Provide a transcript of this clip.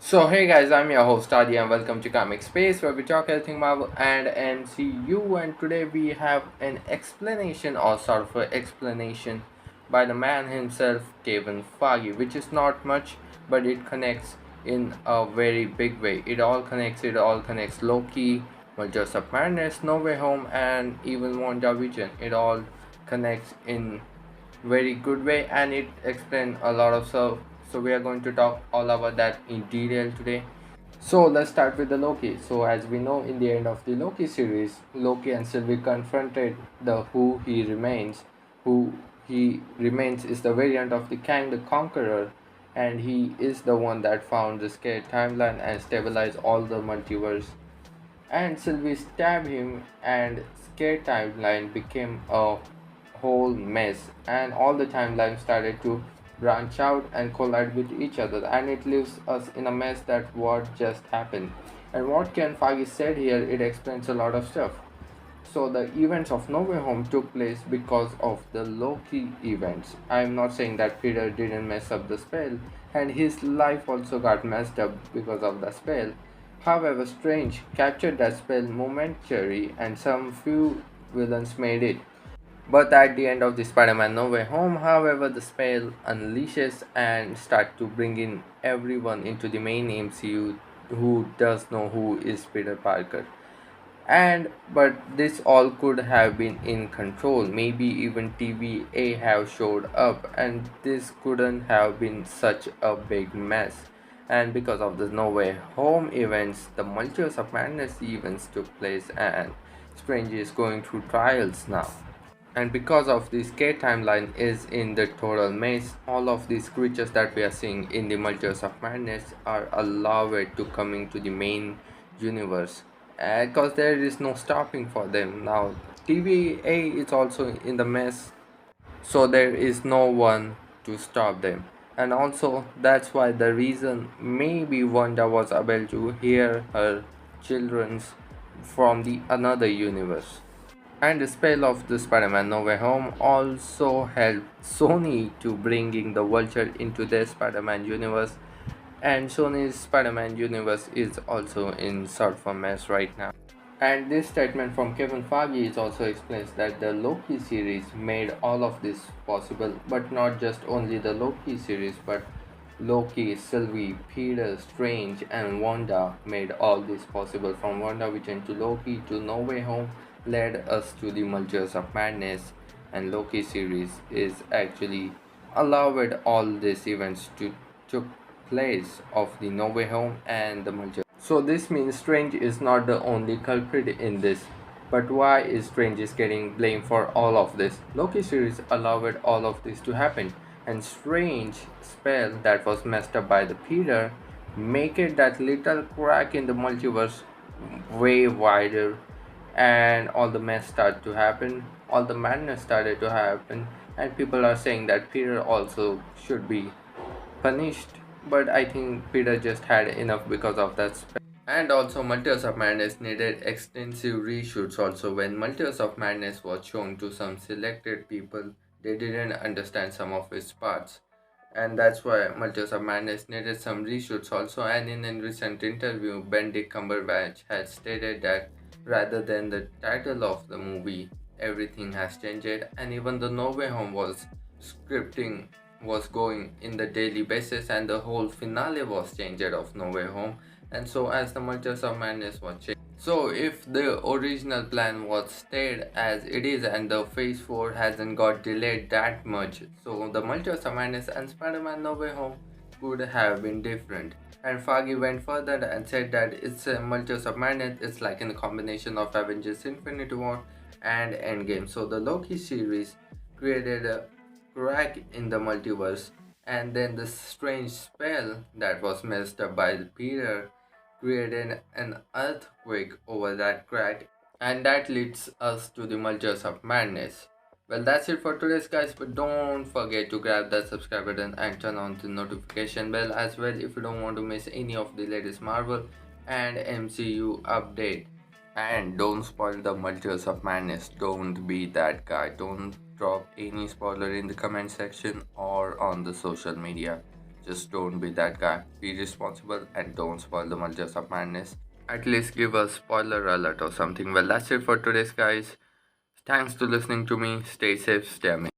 So hey guys, I'm your host Adi and welcome to Comic Space where we talk everything Marvel and MCU, and today we have an explanation or sort of an explanation by the man himself, Kevin Feige, which is not much but it connects in a very big way. It all connects Loki, Multiverse of Madness, No Way Home, and even WandaVision. It all connects in very good way and it explains a lot of stuff. So we are going to talk all about that in detail today. So let's start with the Loki. So as we know, in the end of the Loki series, Loki and Sylvie confronted the Who he remains is the variant of the Kang the Conqueror, and he is the one that found the scared timeline and stabilized all the multiverse. And Sylvie stabbed him, and scared timeline became a whole mess, and all the timelines started to branch out and collide with each other, and it leaves us in a mess that what just happened. And what Ken Feige said here, it explains a lot of stuff. So the events of No Way Home took place because of the Loki events. I am not saying that Peter didn't mess up the spell, and his life also got messed up because of the spell. However, Strange captured that spell momentarily, and some few villains made it. But at the end of the Spider-Man No Way Home, however, the spell unleashes and start to bring in everyone into the main MCU who does know who is Peter Parker. And but this all could have been in control. Maybe even TVA have showed up, and this couldn't have been such a big mess. And because of the No Way Home events, the Multiverse of Madness events took place, and Strange is going through trials now. And because of this K timeline is in the total maze, all of these creatures that we are seeing in the Multiverse of Madness are allowed to coming to the main universe, because there is no stopping for them now. TVA is also in the mess, so there is no one to stop them. And also that's why the reason maybe Wanda was able to hear her children's from the another universe. And the spell of the Spider-Man No Way Home also helped Sony to bringing the Vulture into their Spider-Man universe, and Sony's Spider-Man universe is also in sort of a mess right now. And this statement from Kevin Feige is also explains that the Loki series made all of this possible, but not just only the Loki series, but Loki, Sylvie, Peter, Strange, and Wanda made all this possible. From WandaVision to Loki to No Way Home led us to the Multiverse of Madness, and Loki series is actually allowed all these events to took place of the No Way Home and the Multiverse. So this means Strange is not the only culprit in this. But why is Strange is getting blamed for all of this? Loki series allowed all of this to happen, and Strange spell that was messed up by the Peter make it that little crack in the multiverse way wider, and all the mess started to happen, all the madness started to happen, and people are saying that Peter also should be punished. But I think Peter just had enough because of that spell. And also Multiverse of Madness needed extensive reshoots also. When Multiverse of Madness was shown to some selected people, they didn't understand some of its parts. And that's why Multiverse of Madness needed some reshoots also. And in a recent interview, Benedict Cumberbatch had stated that rather than the title of the movie, everything has changed, and even the No Way Home was scripting was going in the daily basis, and the whole finale was changed of No Way Home. And so as the Multiverse of Madness was changed, so if the original plan was stayed as it is and the phase 4 hasn't got delayed that much, so the Multiverse of Madness and Spider-Man No Way Home could have been different. And Feige went further and said that it's a Multiverse of Madness, it's like in a combination of Avengers Infinity War and Endgame. So the Loki series created a crack in the multiverse, and then the strange spell that was messed up by Peter created an earthquake over that crack, and that leads us to the multiverse of madness. Well, that's it for today's guys, but don't forget to grab that subscribe button and turn on the notification bell as well if you don't want to miss any of the latest Marvel and MCU update. And don't spoil the Multiverse of Madness. Don't be that guy. Don't drop any spoiler in the comment section or on the social media. Just don't be that guy. Be responsible and don't spoil the multiverse of madness. At least give a spoiler alert or something. Well, that's it for today's guys. Thanks to listening to me. Stay safe, stay amazing.